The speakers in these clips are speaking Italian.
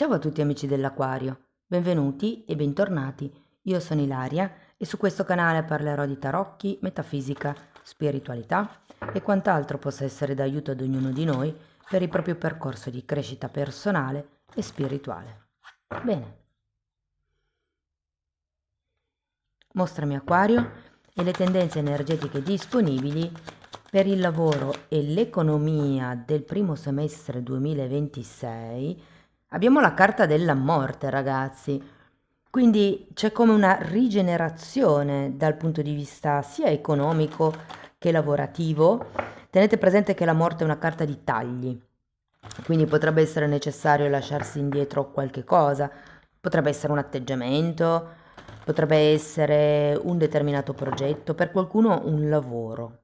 Ciao a tutti amici dell'Aquario, benvenuti e bentornati. Io sono Ilaria e su questo canale parlerò di tarocchi, metafisica, spiritualità e quant'altro possa essere d'aiuto ad ognuno di noi per il proprio percorso di crescita personale e spirituale. Bene, mostrami Acquario e le tendenze energetiche disponibili per il lavoro e l'economia del primo semestre 2026. Abbiamo la carta della morte, ragazzi. Quindi c'è come una rigenerazione dal punto di vista sia economico che lavorativo. Tenete presente che la morte è una carta di tagli, quindi potrebbe essere necessario lasciarsi indietro qualche cosa, potrebbe essere un atteggiamento, potrebbe essere un determinato progetto, per qualcuno un lavoro.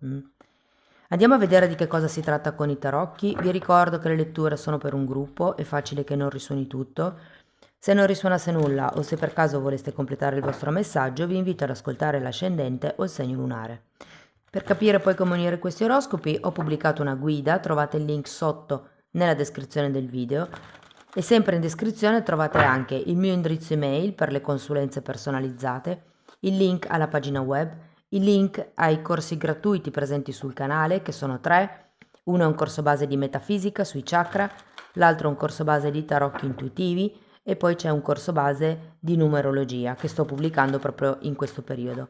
Andiamo a vedere di che cosa si tratta con i tarocchi. Vi ricordo che le letture sono per un gruppo, è facile che non risuoni tutto. Se non risuonasse nulla o se per caso voleste completare il vostro messaggio, vi invito ad ascoltare l'ascendente o il segno lunare. Per capire poi come unire questi oroscopi ho pubblicato una guida, trovate il link sotto nella descrizione del video e sempre in descrizione trovate anche il mio indirizzo email per le consulenze personalizzate, il link alla pagina web, il link ai corsi gratuiti presenti sul canale, che sono 3. Uno è un corso base di metafisica sui chakra, l'altro è un corso base di tarocchi intuitivi e poi c'è un corso base di numerologia che sto pubblicando proprio in questo periodo.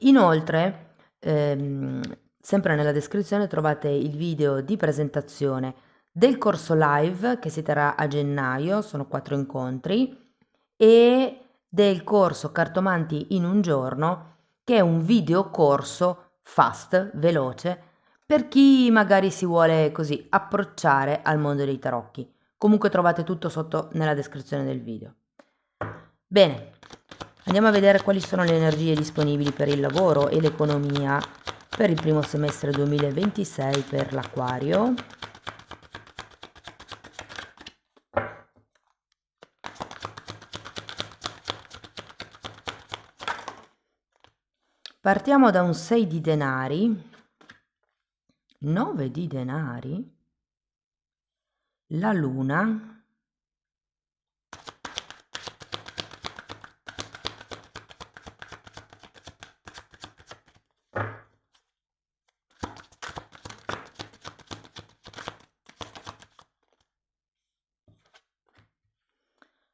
Inoltre, sempre nella descrizione trovate il video di presentazione del corso live che si terrà a gennaio, sono 4 incontri, e del corso Cartomanti in un giorno, che è un video corso fast, veloce, per chi magari si vuole così approcciare al mondo dei tarocchi. Comunque trovate tutto sotto nella descrizione del video. Bene, andiamo a vedere quali sono le energie disponibili per il lavoro e l'economia per il primo semestre 2026 per l'Aquario. Partiamo da un 6 di denari, 9 di denari, la luna,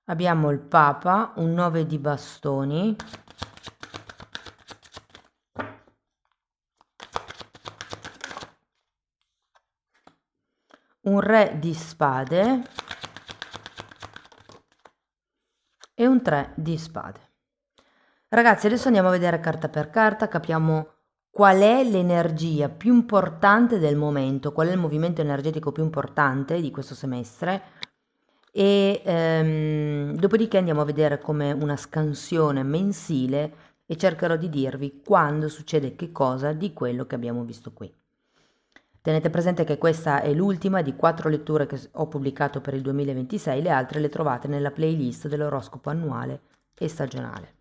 abbiamo il Papa, un 9 di bastoni, un re di spade e un 3 di spade. Ragazzi, adesso andiamo a vedere carta per carta, capiamo qual è l'energia più importante del momento, qual è il movimento energetico più importante di questo semestre e dopodiché andiamo a vedere come una scansione mensile e cercherò di dirvi quando succede che cosa di quello che abbiamo visto qui. Tenete presente che questa è l'ultima di 4 letture che ho pubblicato per il 2026, le altre le trovate nella playlist dell'oroscopo annuale e stagionale.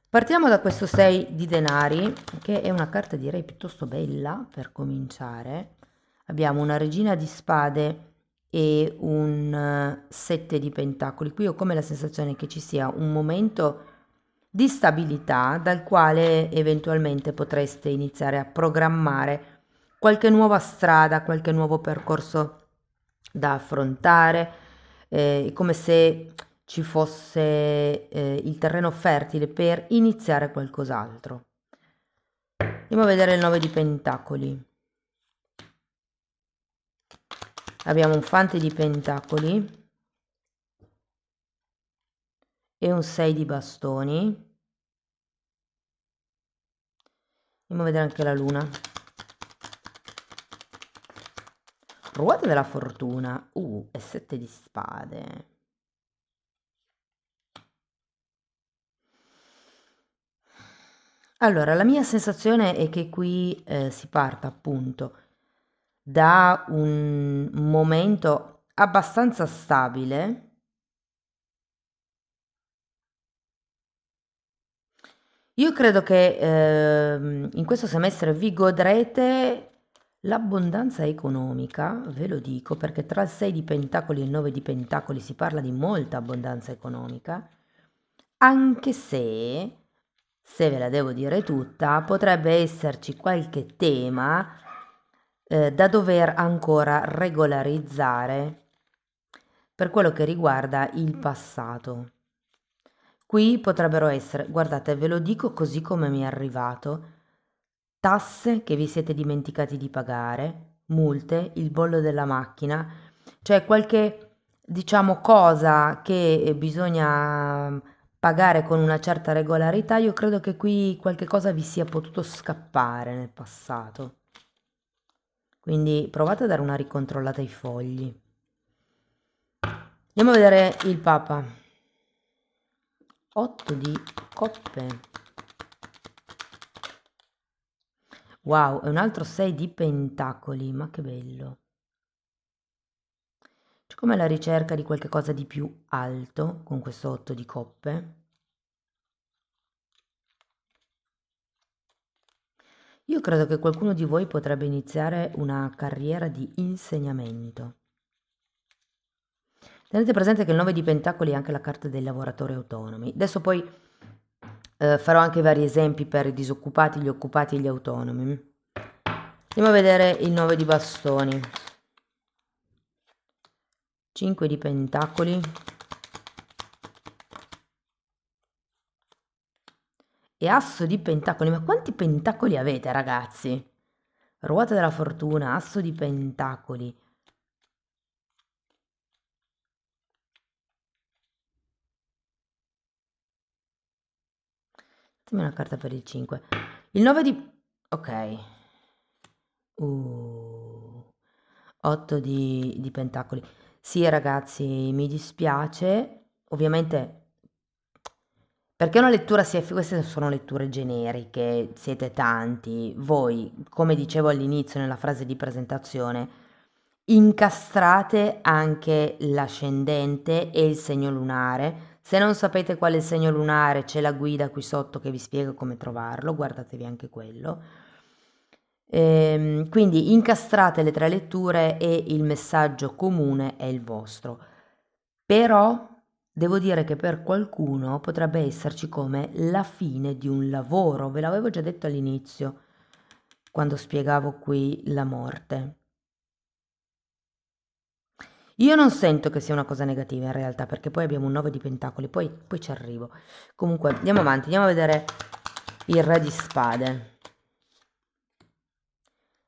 Partiamo da questo 6 di denari, che è una carta direi piuttosto bella per cominciare. Abbiamo una regina di spade e un 7 di pentacoli. Qui ho come la sensazione che ci sia un momento di stabilità dal quale eventualmente potreste iniziare a programmare qualche nuova strada, qualche nuovo percorso da affrontare, è come se ci fosse il terreno fertile per iniziare qualcos'altro. Andiamo a vedere il 9 di pentacoli. Abbiamo un fante di pentacoli e un 6 di bastoni. Andiamo a vedere anche la luna. Ruota della fortuna. E 7 di spade. Allora, la mia sensazione è che qui si parta appunto da un momento abbastanza stabile. Io credo che in questo semestre vi godrete L'abbondanza economica, ve lo dico perché tra il 6 di Pentacoli e il 9 di Pentacoli si parla di molta abbondanza economica, anche se ve la devo dire tutta, potrebbe esserci qualche tema da dover ancora regolarizzare per quello che riguarda il passato. Qui potrebbero essere, guardate, ve lo dico così come mi è arrivato, tasse che vi siete dimenticati di pagare, multe, il bollo della macchina, cioè qualche, diciamo, cosa che bisogna pagare con una certa regolarità. Io credo che qui qualche cosa vi sia potuto scappare nel passato. Quindi provate a dare una ricontrollata ai fogli. Andiamo a vedere il Papa. 8 di coppe. Wow, è un altro 6 di pentacoli, ma che bello. C'è come la ricerca di qualche cosa di più alto con questo 8 di coppe. Io credo che qualcuno di voi potrebbe iniziare una carriera di insegnamento. Tenete presente che il 9 di pentacoli è anche la carta dei lavoratori autonomi. Adesso poi farò anche vari esempi per i disoccupati, gli occupati e gli autonomi. Andiamo a vedere il 9 di bastoni. 5 di pentacoli. E asso di pentacoli. Ma quanti pentacoli avete, ragazzi? Ruota della fortuna, asso di pentacoli. Dammi una carta per il 5. Il 9 di... Ok. 8 di pentacoli. Sì, ragazzi, mi dispiace. Ovviamente, perché una lettura sia... Queste sono letture generiche, siete tanti. Voi, come dicevo all'inizio nella frase di presentazione, incastrate anche l'ascendente e il segno lunare. Se non sapete qual è il segno lunare, c'è la guida qui sotto che vi spiega come trovarlo, guardatevi anche quello. Quindi incastrate le tre letture e il messaggio comune è il vostro. Però devo dire che per qualcuno potrebbe esserci come la fine di un lavoro, ve l'avevo già detto all'inizio, quando spiegavo qui la morte. Io non sento che sia una cosa negativa in realtà, perché poi abbiamo un 9 di pentacoli, poi ci arrivo. Comunque, andiamo avanti, andiamo a vedere il re di spade.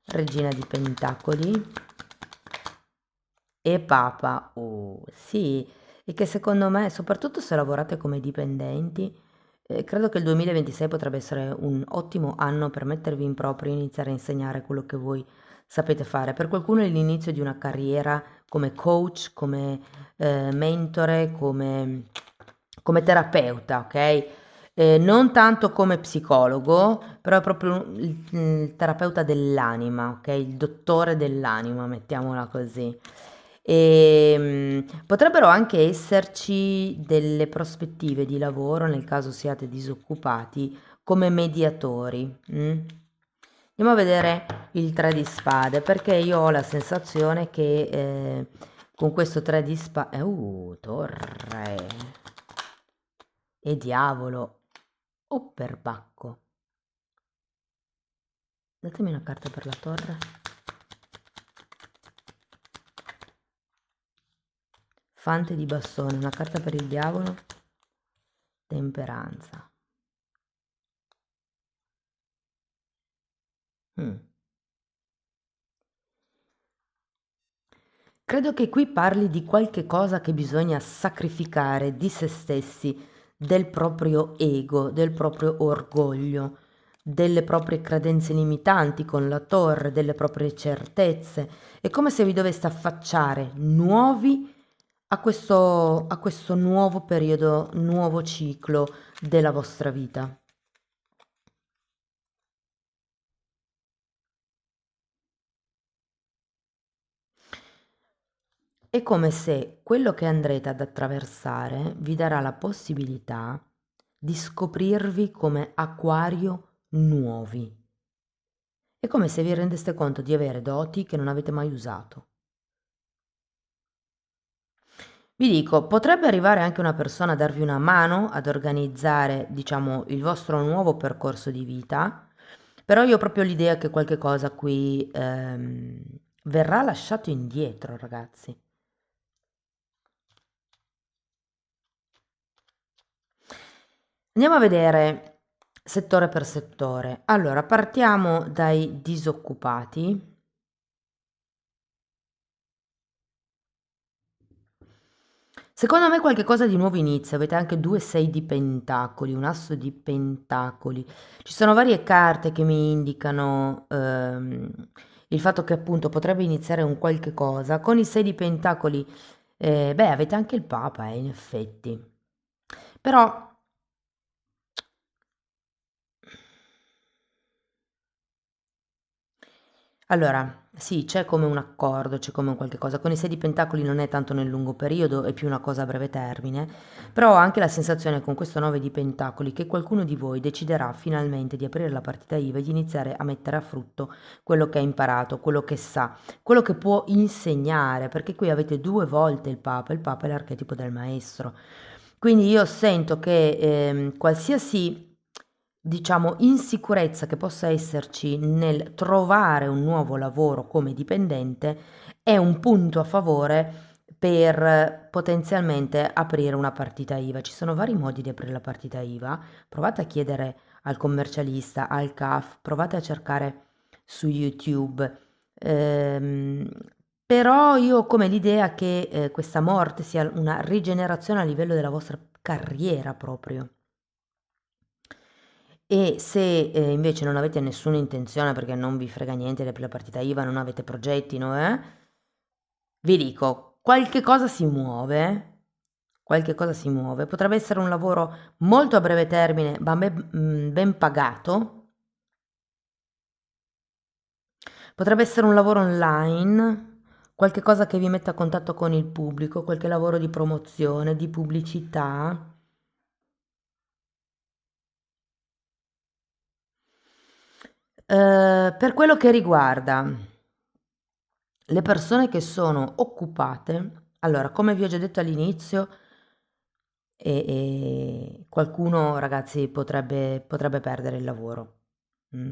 Regina di pentacoli e papa. Oh, sì, e che secondo me, soprattutto se lavorate come dipendenti, credo che il 2026 potrebbe essere un ottimo anno per mettervi in proprio e iniziare a insegnare quello che voi sapete fare. Per qualcuno è l'inizio di una carriera come coach, come mentore, come terapeuta, ok? Non tanto come psicologo, però è proprio il terapeuta dell'anima, ok? Il dottore dell'anima, mettiamola così. Potrebbero anche esserci delle prospettive di lavoro nel caso siate disoccupati come mediatori. Andiamo a vedere il 3 di spade perché io ho la sensazione che con questo 3 di spade... torre e diavolo o perbacco. Datemi una carta per la torre. Fante di bastone, una carta per il diavolo. Temperanza. Credo che qui parli di qualche cosa che bisogna sacrificare di se stessi, del proprio ego, del proprio orgoglio, delle proprie credenze limitanti con la torre, delle proprie certezze. È come se vi doveste affacciare nuovi a questo nuovo periodo, nuovo ciclo della vostra vita. È come se quello che andrete ad attraversare vi darà la possibilità di scoprirvi come acquario nuovi. È come se vi rendeste conto di avere doti che non avete mai usato. Vi dico, potrebbe arrivare anche una persona a darvi una mano ad organizzare, diciamo, il vostro nuovo percorso di vita, però io ho proprio l'idea che qualche cosa qui verrà lasciato indietro, ragazzi. Andiamo a vedere settore per settore. Allora, partiamo dai disoccupati. Secondo me qualche cosa di nuovo inizia, avete anche 2 6 di pentacoli, un asso di pentacoli. Ci sono varie carte che mi indicano il fatto che appunto potrebbe iniziare un qualche cosa. Con i 6 di pentacoli, beh, avete anche il Papa, in effetti. Però allora, sì, c'è come un accordo, c'è come un qualche cosa. Con i 6 di pentacoli non è tanto nel lungo periodo, è più una cosa a breve termine, però ho anche la sensazione con questo 9 di pentacoli che qualcuno di voi deciderà finalmente di aprire la partita IVA e di iniziare a mettere a frutto quello che ha imparato, quello che sa, quello che può insegnare, perché qui avete due volte il Papa è l'archetipo del maestro. Quindi io sento che qualsiasi, diciamo, insicurezza che possa esserci nel trovare un nuovo lavoro come dipendente è un punto a favore per potenzialmente aprire una partita IVA. Ci sono vari modi di aprire la partita IVA. Provate a chiedere al commercialista, al CAF, provate a cercare su YouTube. Ehm, Però io ho come l'idea che questa morte sia una rigenerazione a livello della vostra carriera proprio. E se invece non avete nessuna intenzione perché non vi frega niente della partita IVA, non avete progetti, no, vi dico, qualche cosa si muove, potrebbe essere un lavoro molto a breve termine, ma ben pagato, potrebbe essere un lavoro online, qualche cosa che vi metta a contatto con il pubblico, qualche lavoro di promozione, di pubblicità. Per quello che riguarda le persone che sono occupate, allora, come vi ho già detto all'inizio, qualcuno, ragazzi, potrebbe perdere il lavoro. Mm.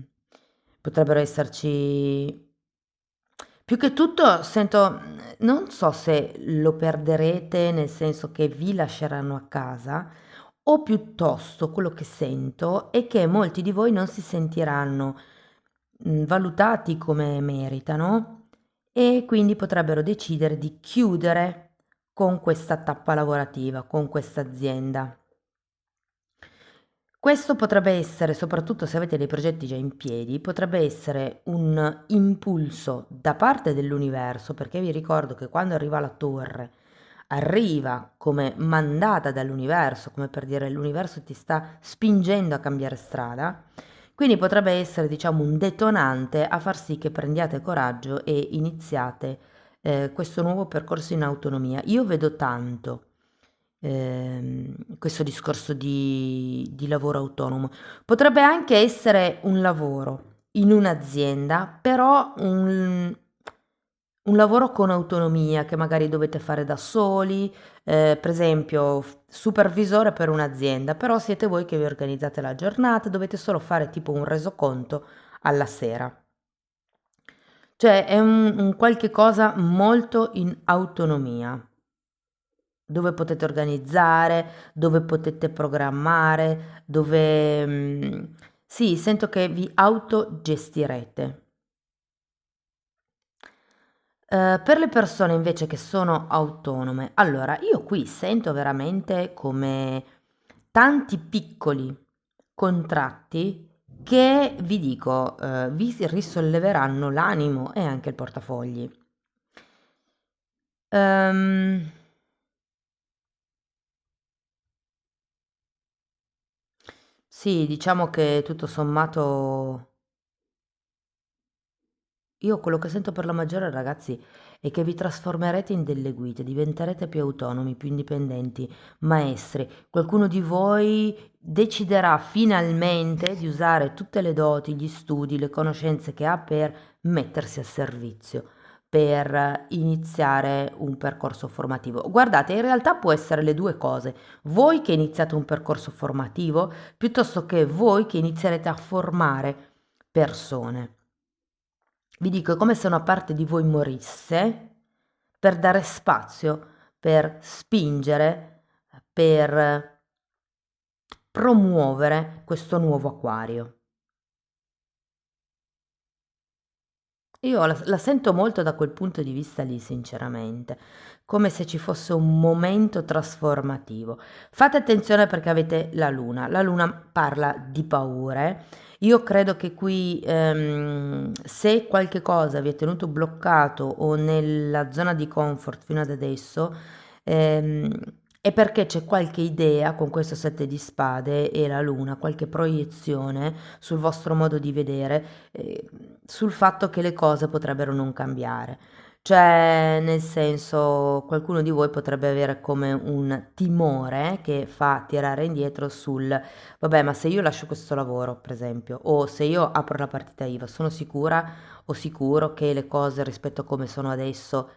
Potrebbero esserci... Più che tutto sento, non so se lo perderete nel senso che vi lasceranno a casa, o piuttosto quello che sento è che molti di voi non si sentiranno valutati come meritano e quindi potrebbero decidere di chiudere con questa tappa lavorativa, con questa azienda. Questo potrebbe essere, soprattutto se avete dei progetti già in piedi, potrebbe essere un impulso da parte dell'universo, perché vi ricordo che quando arriva la torre, arriva come mandata dall'universo, come per dire l'universo ti sta spingendo a cambiare strada, quindi potrebbe essere, diciamo, un detonante a far sì che prendiate coraggio e iniziate questo nuovo percorso in autonomia. Io vedo tanto questo discorso di lavoro autonomo. Potrebbe anche essere un lavoro in un'azienda, però un lavoro con autonomia che magari dovete fare da soli, per esempio supervisore per un'azienda, però siete voi che vi organizzate la giornata, dovete solo fare tipo un resoconto alla sera. Cioè è un qualche cosa molto in autonomia, dove potete organizzare, dove potete programmare, dove sì, sento che vi autogestirete. Per le persone invece che sono autonome, allora io qui sento veramente come tanti piccoli contratti che vi dico, vi risolleveranno l'animo e anche il portafogli. Ehm, sì, diciamo che tutto sommato io quello che sento per la maggiore, ragazzi, è che vi trasformerete in delle guide, diventerete più autonomi, più indipendenti, maestri. Qualcuno di voi deciderà finalmente di usare tutte le doti, gli studi, le conoscenze che ha per mettersi a servizio, per iniziare un percorso formativo. Guardate, in realtà può essere le due cose. Voi che iniziate un percorso formativo, piuttosto che voi che inizierete a formare persone. Vi dico, è come se una parte di voi morisse per dare spazio, per spingere, per promuovere questo nuovo acquario. Io la sento molto da quel punto di vista lì, sinceramente, come se ci fosse un momento trasformativo. Fate attenzione perché avete la luna parla di paure. Io credo che qui se qualche cosa vi è tenuto bloccato o nella zona di comfort fino ad adesso, ehm, è perché c'è qualche idea con questo sette di spade e la luna, qualche proiezione sul vostro modo di vedere, sul fatto che le cose potrebbero non cambiare. Cioè, nel senso, qualcuno di voi potrebbe avere come un timore che fa tirare indietro sul, vabbè, ma se io lascio questo lavoro, per esempio, o se io apro la partita IVA, sono sicura o sicuro che le cose rispetto a come sono adesso,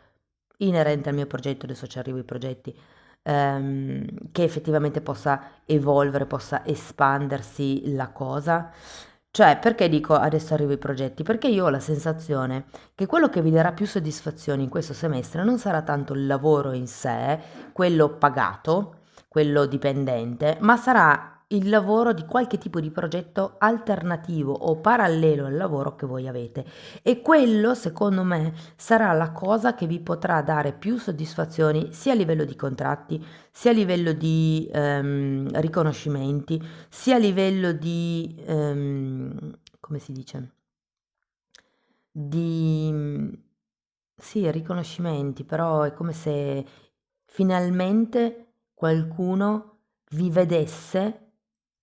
inerente al mio progetto, adesso ci arrivo ai progetti, che effettivamente possa evolvere, possa espandersi la cosa. Cioè, perché dico adesso arrivo ai progetti? Perché io ho la sensazione che quello che vi darà più soddisfazione in questo semestre non sarà tanto il lavoro in sé, quello pagato, quello dipendente, ma sarà il lavoro di qualche tipo di progetto alternativo o parallelo al lavoro che voi avete. E quello, secondo me, sarà la cosa che vi potrà dare più soddisfazioni sia a livello di contratti, sia a livello di riconoscimenti, sia a livello di, come si dice, di, sì, riconoscimenti, però è come se finalmente qualcuno vi vedesse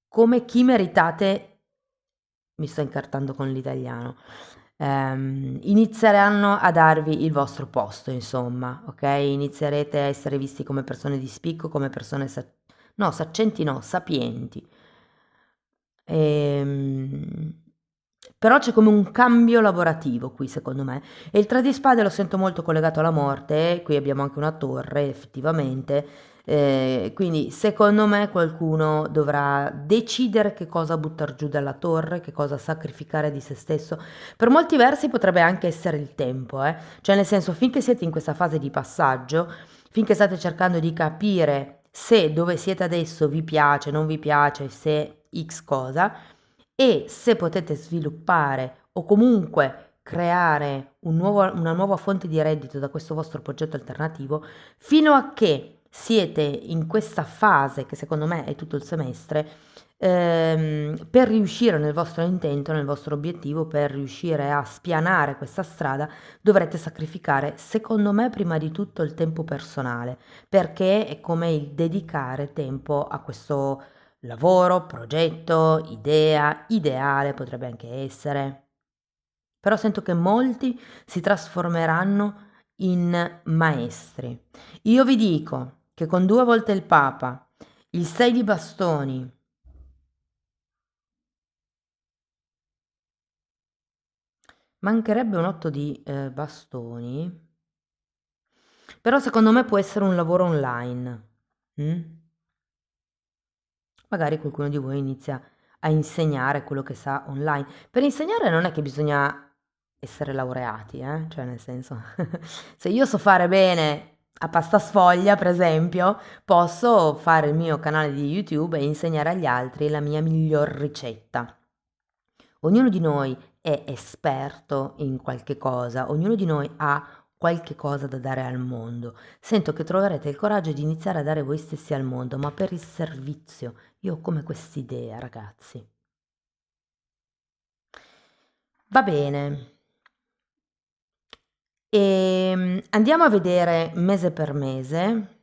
come chi meritate, mi sto incartando con l'italiano, inizieranno a darvi il vostro posto, insomma, ok? Inizierete a essere visti come persone di spicco, come persone, no, saccenti no, sapienti. Ehm, Però c'è come un cambio lavorativo qui, secondo me. E il tre di spade lo sento molto collegato alla morte, qui abbiamo anche una torre, effettivamente. Quindi secondo me qualcuno dovrà decidere che cosa buttare giù dalla torre, che cosa sacrificare di se stesso. Per molti versi potrebbe anche essere il tempo, eh? Cioè nel senso, finché siete in questa fase di passaggio, finché state cercando di capire se dove siete adesso vi piace, non vi piace, se X cosa, e se potete sviluppare o comunque creare una nuova fonte di reddito da questo vostro progetto alternativo, fino a che siete in questa fase, che secondo me è tutto il semestre, per riuscire nel vostro intento, nel vostro obiettivo, per riuscire a spianare questa strada, dovrete sacrificare, secondo me, prima di tutto il tempo personale, perché è come il dedicare tempo a questo lavoro, progetto, idea, ideale potrebbe anche essere. Però sento che molti si trasformeranno in maestri. Io vi dico che con due volte il Papa, il 6 di bastoni, mancherebbe un 8 di bastoni, però secondo me può essere un lavoro online. Mm? Magari qualcuno di voi inizia a insegnare quello che sa online. Per insegnare non è che bisogna essere laureati, cioè nel senso, se io so fare bene a pasta sfoglia, per esempio, posso fare il mio canale di YouTube e insegnare agli altri la mia miglior ricetta. Ognuno di noi è esperto in qualche cosa, ognuno di noi ha qualche cosa da dare al mondo. Sento che troverete il coraggio di iniziare a dare voi stessi al mondo, ma per il servizio. Io ho come quest'idea, ragazzi. Va bene. Andiamo a vedere mese per mese.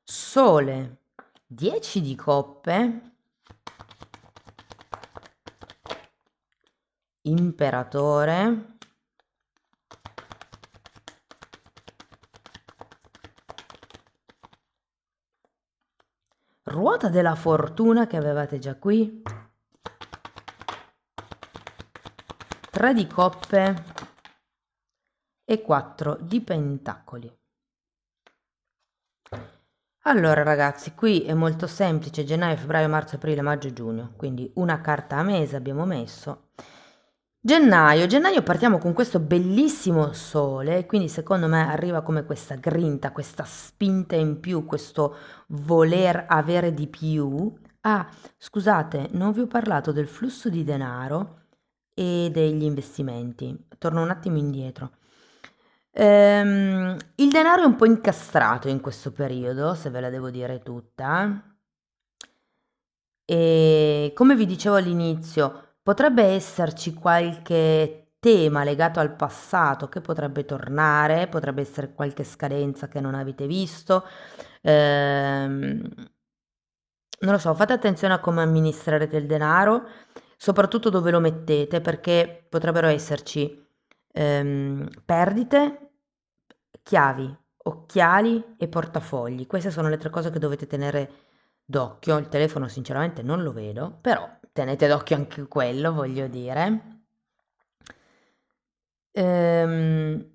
Sole, 10 di coppe, imperatore, ruota della fortuna che avevate già qui, 3 di coppe e 4 di pentacoli. Allora ragazzi, qui è molto semplice: gennaio, febbraio, marzo, aprile, maggio e giugno, quindi una carta a mese abbiamo messo. Gennaio partiamo con questo bellissimo sole, quindi secondo me arriva come questa grinta, questa spinta in più, questo voler avere di più. Ah, scusate, non vi ho parlato del flusso di denaro e degli investimenti. Torno un attimo indietro. Il denaro è un po' incastrato in questo periodo, se ve la devo dire tutta. E come vi dicevo all'inizio, potrebbe esserci qualche tema legato al passato che potrebbe tornare, potrebbe essere qualche scadenza che non avete visto. Ehm, Non lo so, fate attenzione a come amministrerete il denaro, soprattutto dove lo mettete, perché potrebbero esserci perdite, chiavi, occhiali e portafogli. Queste sono le tre cose che dovete tenere d'occhio. Il telefono sinceramente non lo vedo, però tenete d'occhio anche quello, voglio dire. Ehm,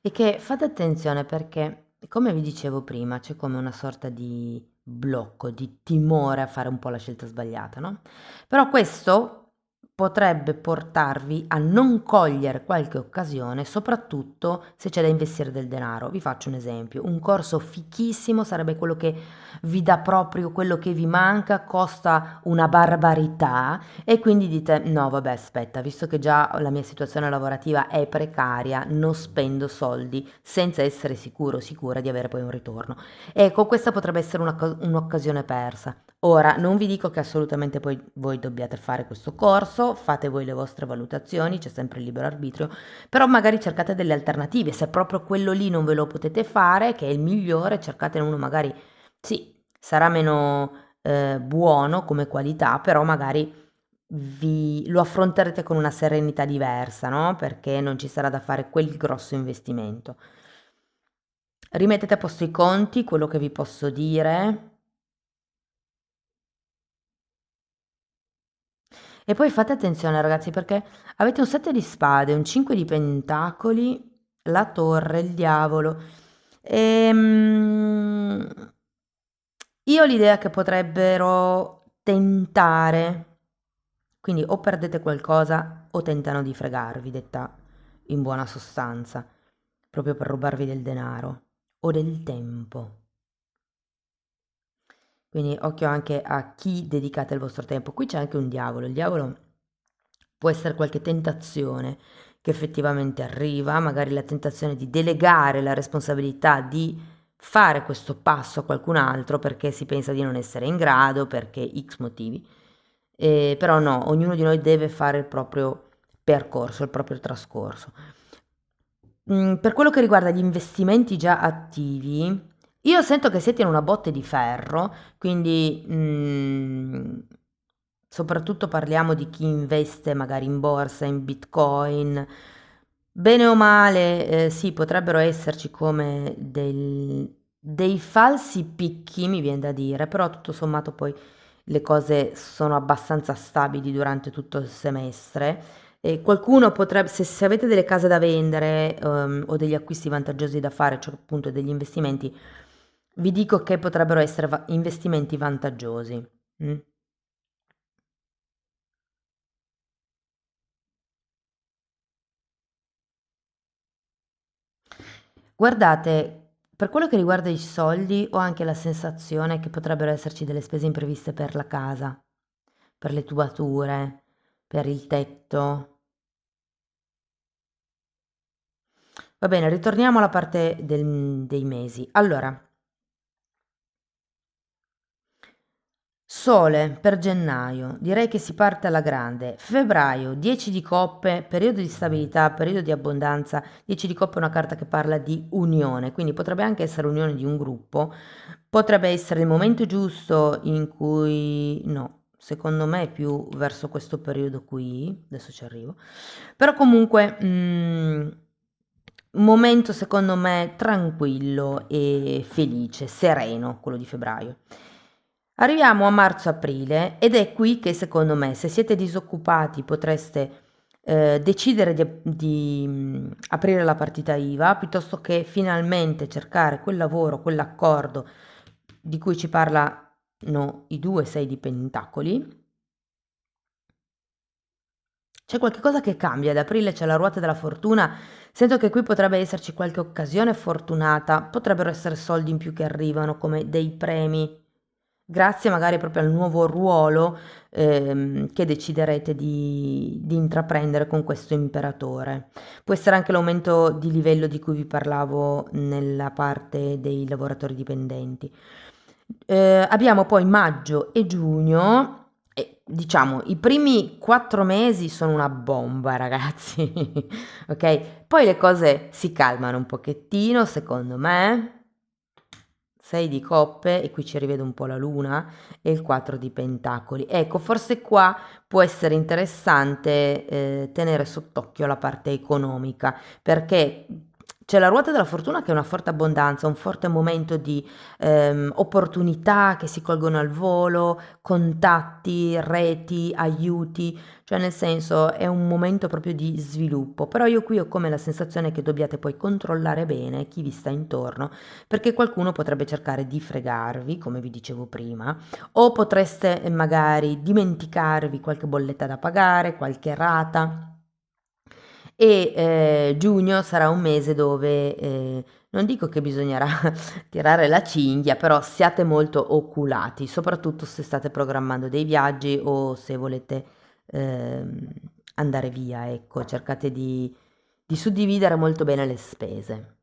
E che fate attenzione perché, come vi dicevo prima, c'è come una sorta di blocco, di timore a fare un po' la scelta sbagliata, no? Però questo potrebbe portarvi a non cogliere qualche occasione, soprattutto se c'è da investire del denaro. Vi faccio un esempio: un corso fichissimo sarebbe quello che vi dà proprio quello che vi manca, costa una barbarità e quindi dite: no, vabbè, aspetta, visto che già la mia situazione lavorativa è precaria, non spendo soldi senza essere sicuro o sicura di avere poi un ritorno. Ecco, questa potrebbe essere un'occasione persa. Ora, non vi dico che assolutamente poi voi dobbiate fare questo corso, fate voi le vostre valutazioni, c'è sempre il libero arbitrio, però magari cercate delle alternative. Se proprio quello lì non ve lo potete fare, che è il migliore, cercatene uno magari, sì, sarà meno buono come qualità, però magari lo affronterete con una serenità diversa, no? Perché non ci sarà da fare quel grosso investimento. Rimettete a posto i conti, quello che vi posso dire. E poi fate attenzione ragazzi perché avete un 7 di spade, un 5 di pentacoli, la torre, il diavolo. Io ho l'idea che potrebbero tentare, quindi o perdete qualcosa o tentano di fregarvi, detta in buona sostanza, proprio per rubarvi del denaro o del tempo. Quindi occhio anche a chi dedicate il vostro tempo. Qui c'è anche un diavolo. Il diavolo può essere qualche tentazione che effettivamente arriva, magari la tentazione di delegare la responsabilità di fare questo passo a qualcun altro perché si pensa di non essere in grado, perché X motivi. Però no, ognuno di noi deve fare il proprio percorso, il proprio trascorso. Per quello che riguarda gli investimenti già attivi, io sento che siete in una botte di ferro, quindi soprattutto parliamo di chi investe magari in borsa, in Bitcoin. Bene o male, sì, potrebbero esserci come dei falsi picchi, mi viene da dire, però tutto sommato poi le cose sono abbastanza stabili durante tutto il semestre. E qualcuno potrebbe, se avete delle case da vendere, o degli acquisti vantaggiosi da fare, cioè appunto degli investimenti, vi dico che potrebbero essere investimenti vantaggiosi. Mm. Guardate, per quello che riguarda i soldi, ho anche la sensazione che potrebbero esserci delle spese impreviste per la casa, per le tubature, per il tetto. Va bene, ritorniamo alla parte dei mesi. Allora, Sole per gennaio, direi che si parte alla grande. Febbraio, 10 di coppe, periodo di stabilità, periodo di abbondanza. 10 di coppe è una carta che parla di unione, quindi potrebbe anche essere unione di un gruppo. Potrebbe essere il momento giusto in cui... No, secondo me è più verso questo periodo qui. Adesso ci arrivo. Però comunque... momento secondo me tranquillo e felice, sereno, quello di febbraio. Arriviamo a marzo-aprile ed è qui che secondo me, se siete disoccupati, potreste decidere di aprire la partita IVA piuttosto che finalmente cercare quel lavoro, quell'accordo di cui ci parlano i due sei di pentacoli. C'è qualche cosa che cambia, ad aprile c'è la ruota della fortuna, sento che qui potrebbe esserci qualche occasione fortunata, potrebbero essere soldi in più che arrivano come dei premi, grazie magari proprio al nuovo ruolo che deciderete di intraprendere con questo imperatore. Può essere anche l'aumento di livello di cui vi parlavo nella parte dei lavoratori dipendenti. Abbiamo poi maggio e giugno e diciamo i primi 4 mesi sono una bomba, ragazzi. Ok? Poi le cose si calmano un pochettino, secondo me. 6 di coppe, e qui ci rivede un po' la luna, e il 4 di pentacoli. Ecco, forse qua può essere interessante tenere sott'occhio la parte economica, perché c'è la ruota della fortuna che è una forte abbondanza, un forte momento di opportunità che si colgono al volo, contatti, reti, aiuti, cioè nel senso è un momento proprio di sviluppo, però io qui ho come la sensazione che dobbiate poi controllare bene chi vi sta intorno, perché qualcuno potrebbe cercare di fregarvi, come vi dicevo prima, o potreste magari dimenticarvi qualche bolletta da pagare, qualche rata. E giugno sarà un mese dove non dico che bisognerà tirare la cinghia, però siate molto oculati, soprattutto se state programmando dei viaggi o se volete ehm, andare via, ecco, cercate di suddividere molto bene le spese.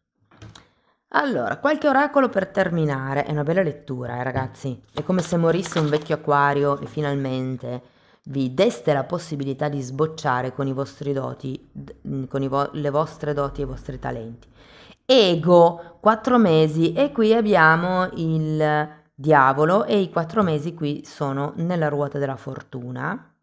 Allora, qualche oracolo per terminare. È una bella lettura, ragazzi. È come se morisse un vecchio acquario e finalmente vi deste la possibilità di sbocciare con i vostri doti, con le vostre doti e i vostri talenti. Ego, 4 mesi, e qui abbiamo il diavolo e i 4 mesi qui sono nella ruota della fortuna,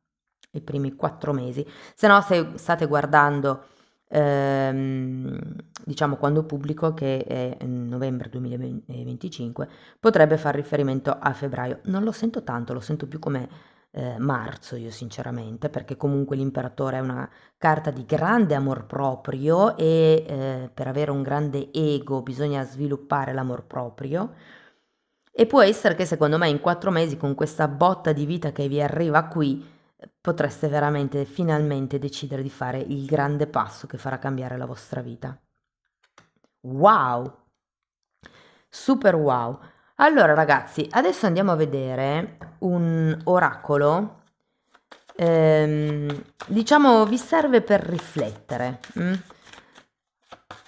i primi 4 mesi. Se no, se state guardando ehm, diciamo quando pubblico, che è novembre 2025, potrebbe far riferimento a febbraio. Non lo sento tanto, lo sento più come marzo io sinceramente, perché comunque l'imperatore è una carta di grande amor proprio e per avere un grande ego bisogna sviluppare l'amor proprio. E può essere che secondo me in 4 mesi con questa botta di vita che vi arriva qui potreste veramente finalmente decidere di fare il grande passo che farà cambiare la vostra vita. Wow! Super wow! Allora ragazzi, adesso andiamo a vedere un oracolo. Diciamo vi serve per riflettere.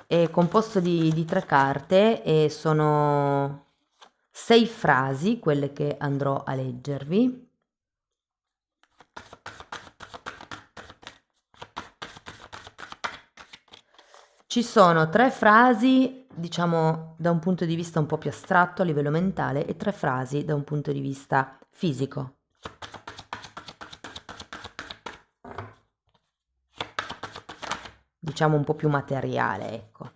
È composto di 3 carte e sono 6 frasi quelle che andrò a leggervi. Ci sono 3 frasi, diciamo, da un punto di vista un po' più astratto a livello mentale e 3 frasi da un punto di vista fisico. Diciamo un po' più materiale, ecco.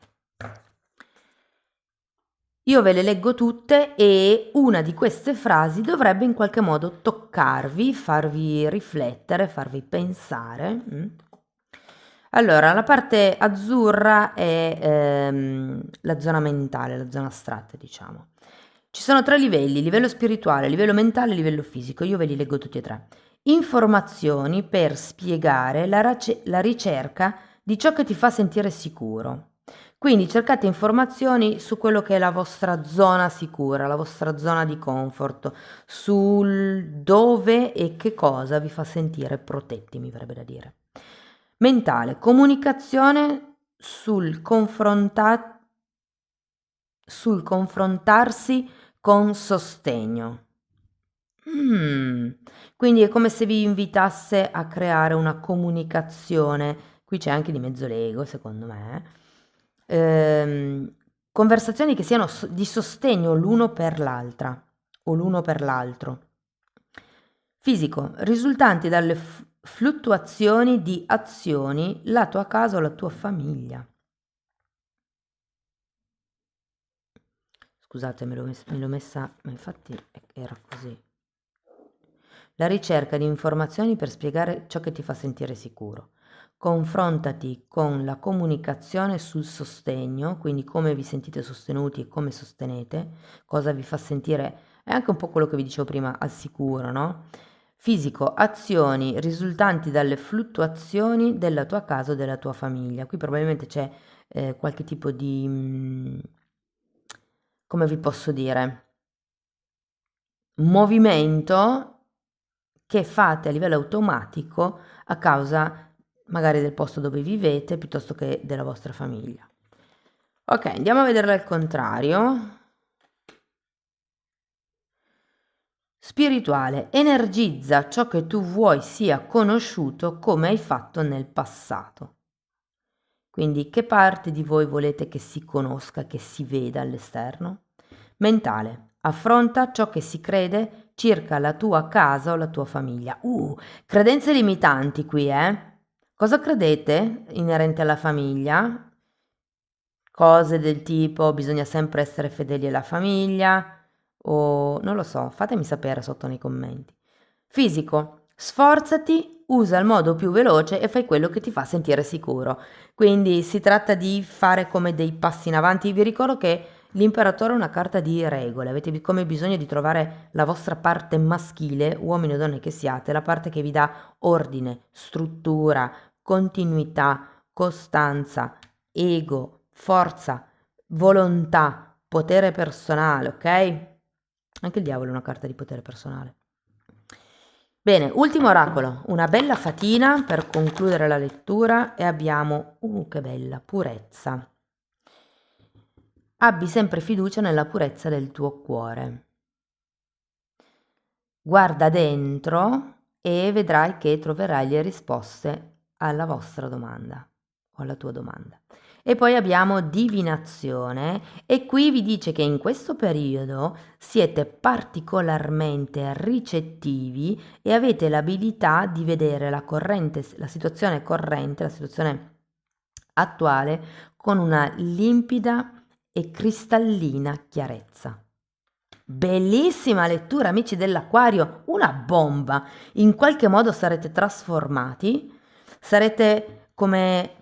Io ve le leggo tutte e una di queste frasi dovrebbe in qualche modo toccarvi, farvi riflettere, farvi pensare. Allora, la parte azzurra è la zona mentale, la zona astratta, diciamo. Ci sono 3 livelli: livello spirituale, livello mentale e livello fisico. Io ve li leggo tutti e 3. Informazioni per spiegare la ricerca di ciò che ti fa sentire sicuro. Quindi cercate informazioni su quello che è la vostra zona sicura, la vostra zona di comfort, sul dove e che cosa vi fa sentire protetti, mi verrebbe da dire. Mentale, comunicazione sul confrontarsi con sostegno. Quindi è come se vi invitasse a creare una comunicazione, qui c'è anche di mezzo l'ego, secondo me, conversazioni che siano di sostegno l'uno per l'altra o l'uno per l'altro. Fisico, risultanti dalle fluttuazioni di azioni lato a casa o la tua famiglia. Scusate, me l'ho messa, ma infatti era così. La ricerca di informazioni per spiegare ciò che ti fa sentire sicuro. Confrontati con la comunicazione sul sostegno, quindi come vi sentite sostenuti e come sostenete, cosa vi fa sentire, è anche un po' quello che vi dicevo prima, al sicuro, no? Fisico, azioni risultanti dalle fluttuazioni della tua casa o della tua famiglia. Qui probabilmente c'è qualche tipo di, come vi posso dire, movimento che fate a livello automatico a causa magari del posto dove vivete piuttosto che della vostra famiglia. Ok, andiamo a vederla al contrario. Spirituale, energizza ciò che tu vuoi sia conosciuto come hai fatto nel passato. Quindi che parte di voi volete che si conosca, che si veda all'esterno? Mentale, affronta ciò che si crede circa la tua casa o la tua famiglia. Credenze limitanti qui, Cosa credete inerente alla famiglia? Cose del tipo bisogna sempre essere fedeli alla famiglia o non lo so, fatemi sapere sotto nei commenti. Fisico, sforzati, usa il modo più veloce e fai quello che ti fa sentire sicuro. Quindi si tratta di fare come dei passi in avanti. Vi ricordo che l'imperatore è una carta di regole, avete come bisogno di trovare la vostra parte maschile, uomini o donne che siate, la parte che vi dà ordine, struttura, continuità, costanza, ego, forza, volontà, potere personale, ok? Anche il diavolo è una carta di potere personale. Bene, ultimo oracolo, una bella fatina per concludere la lettura e abbiamo, che bella, purezza. Abbi sempre fiducia nella purezza del tuo cuore. Guarda dentro e vedrai che troverai le risposte alla vostra domanda o alla tua domanda. E poi abbiamo divinazione e qui vi dice che in questo periodo siete particolarmente ricettivi e avete l'abilità di vedere la situazione corrente, la situazione attuale con una limpida e cristallina chiarezza. Bellissima lettura, amici dell'Acquario, una bomba. In qualche modo sarete trasformati, sarete come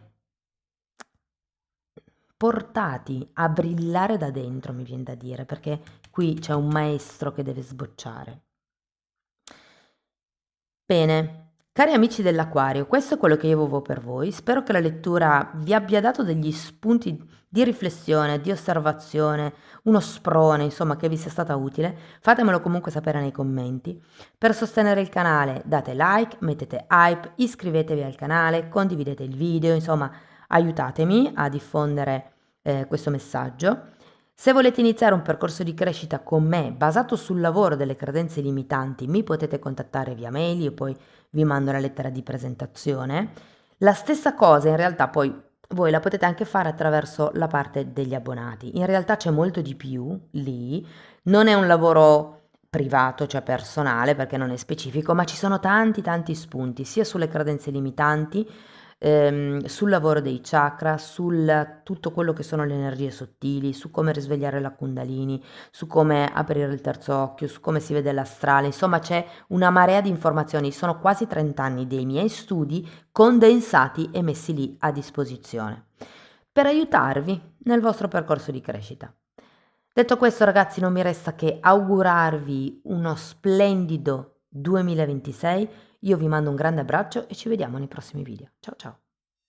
portati a brillare da dentro, mi viene da dire, perché qui c'è un maestro che deve sbocciare. Bene, cari amici dell'Acquario, questo è quello che io avevo per voi. Spero che la lettura vi abbia dato degli spunti di riflessione, di osservazione, uno sprone, insomma, che vi sia stata utile. Fatemelo comunque sapere nei commenti. Per sostenere il canale date like, mettete hype, iscrivetevi al canale, condividete il video, insomma, aiutatemi a diffondere questo messaggio. Se volete iniziare un percorso di crescita con me basato sul lavoro delle credenze limitanti, mi potete contattare via mail, io poi vi mando la lettera di presentazione. La stessa cosa in realtà poi voi la potete anche fare attraverso la parte degli abbonati. In realtà c'è molto di più lì, non è un lavoro privato, cioè personale, perché non è specifico, ma ci sono tanti spunti, sia sulle credenze limitanti, sul lavoro dei chakra, sul tutto quello che sono le energie sottili, su come risvegliare la Kundalini, su come aprire il terzo occhio, su come si vede l'astrale, insomma c'è una marea di informazioni, sono quasi 30 anni dei miei studi condensati e messi lì a disposizione per aiutarvi nel vostro percorso di crescita. Detto questo ragazzi non mi resta che augurarvi uno splendido 2026, io vi mando un grande abbraccio e ci vediamo nei prossimi video. Ciao ciao!